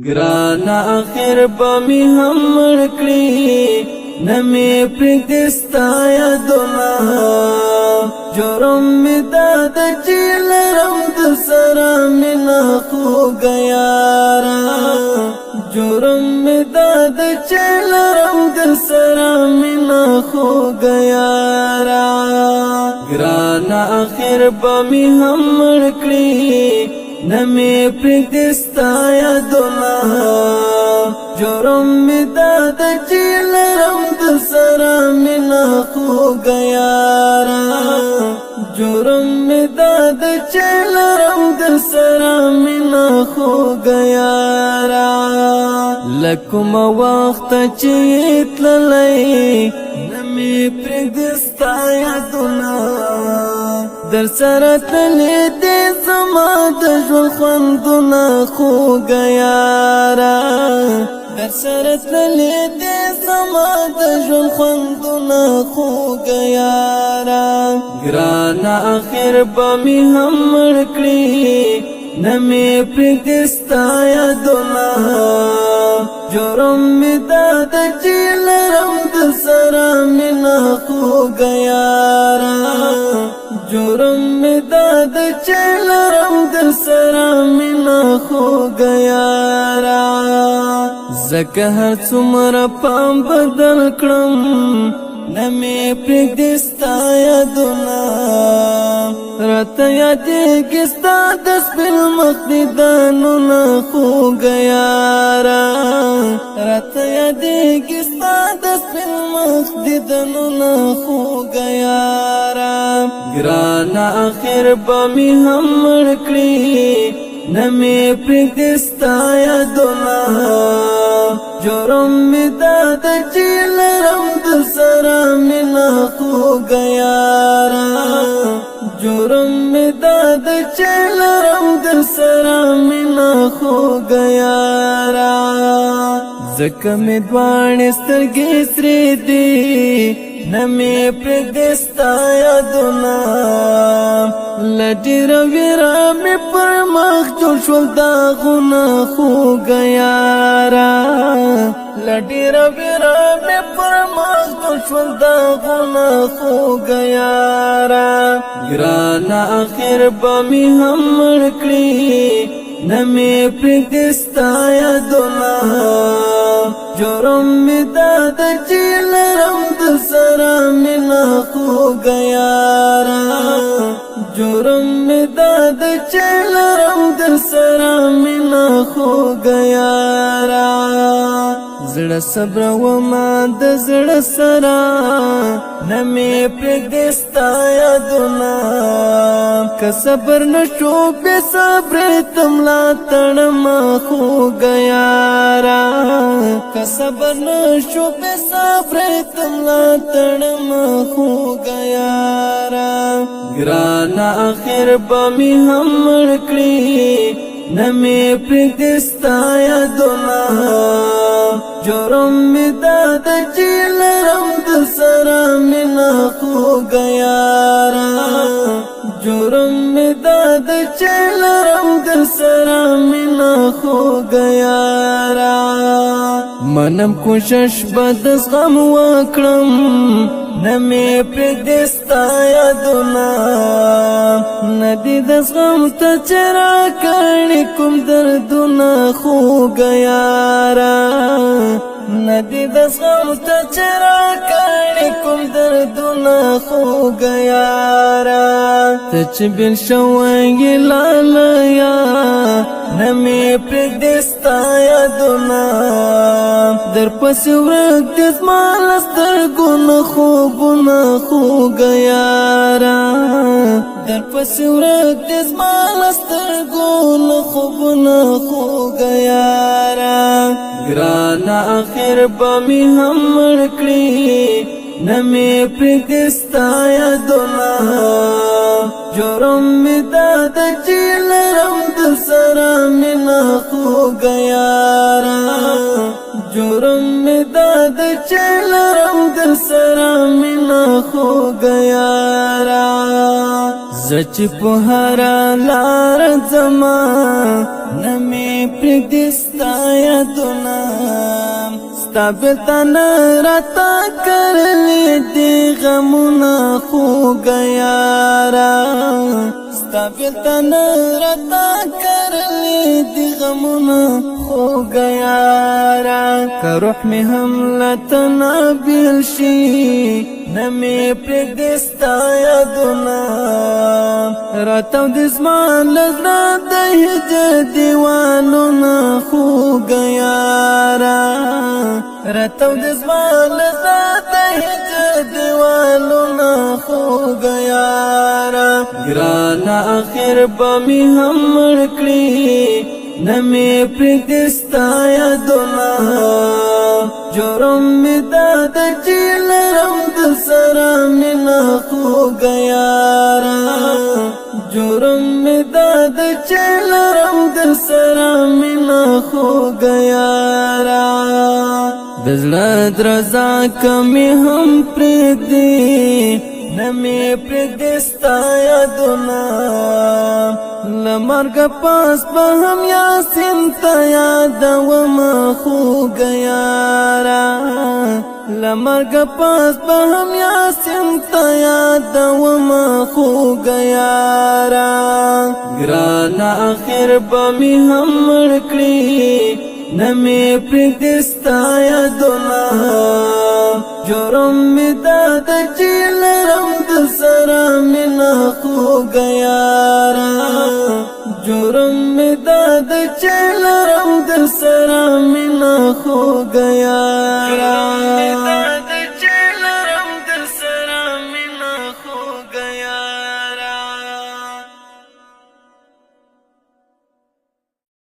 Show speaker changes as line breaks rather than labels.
گرانا آخر بامی هم مړکړي نمی پرګستا یادونه جرم می داد چیلرم د سره مینا خو غیارا جرم می داد چیلرم د سره مینا خو غیارا گرانا آخر بامی هم مړکړي نمی پرګستا یادونه جرم می داد چیلرم د سره مینا خو غیارا جرم می داد چیلرم د سره مینا خو غیارا لکم وخت چې تللی نمی پرګستا یادونه در سره تللی دې زما د ژوند خوندونه خو غیارا در سره تللی دې زما د ژوند خوندونه خو غیارا ګرانه آخر به مې هم مړکړي نمی پرګستا یادونه جرم می داد چیلرم د سره مینا خو غیارا جرم می داد چیلرم د سره مینا خو غیارا زکه هر څومره پام بدل کړم نمی پرګستا یادونه راته یادېږي ستا د سپین مخ دیدنونه خو غیارا راته یادېږي ستا د سپین مخ دیدنونه خو غیارا ګرانه آخر به مې هم مړکړي نمی پرګستا یادونه جرم می داد چیلرم د سره مینا خو غیارا جرم می داد چیلرم د سره مینا خو غیارا زکه می دوانې سترګې سرې دي نمی پرګستا یادونه لډیر ویرا می پر مخ جوړ شول داغونه خو غیارا لډیر ویرا می پر مخ جوړ شول داغونه خو غیارا ګرانه آخر به مې هم مړکړي نمی پرګستا یادونه جرم می داد چیلرم د سره مینا خو غیارا جرم می داد چیلرم د سره مینا خو غیارا زړه صبر و ما د زړه سره نمی پرګستا یادونه که صبر نشو بے صبر تملا تړم خو غیارا که صبر نشو بے صبر تملا تړم خو غیارا ګرانه آخر به مې هم مړکړي نمی پرګستا یادونه جرم می داد چیلرم د سره مینا خو غیارا جرم می داد چیلرم د سره مینا خو غیارا منم کوشش بد غم وکړم نمی پرګستا یادونه ندی د غم ته چرا کړي کوم دردونه خو غیارا ندی د غم ته چرا کړي کوم دردونه خو غیارا ته چې بل شوی لالیا نمی پرګستا یادونه در پس ورک د زمال سترګونه خوبونه خو غیارا در پس ورک د زمال سترګونه خوبونه خو غیارا ګرانه آخر به مې هم مړکړي نمی پرګستا یادونه جرم می داد چیلرم د سره مینا خو غیارا جرم می داد چیلرم د سره مینا خو غیارا زچ په هر لار زما نمی پرګستا ستا یادونه ستا بلتن راتا کرلی دی غمونه خوږه یاره ستا بلتن راتا کرلی دی غمونه خوږه یاره که روح می هم لتنا بیل شي نمی پرېږدې ستا یادونه راتاو د زمان له زړه د هجر دیوالونه خوږه یاره راتاو د زمان له زړه د هجر دیوالونه خوږه یاره ګرانه اخر به مې هم مړ کړي نمی پرېږدې ستا یادونه جرم مې دا ده چې لرم درسره مینه خوږه یاره جرم مې دا ده چې لرم درسره مینه خوږه یاره د زړه درزا که مې هم پرېږدې نمی پرېږدې ستا یادونه له مرګه پاس به هم یاسین ته یادومه خوږه یاره له مرګه پاس به هم یاسین ته یادومه خوږه یاره ګرانه اخر به مې هم مړ کړي نمی پرېږدې ستا یادونه جرم مې دا ده چې لرم درسره مینه خوږه یاره جرم مې دا ده چې لرم درسره مینه خوږه یاره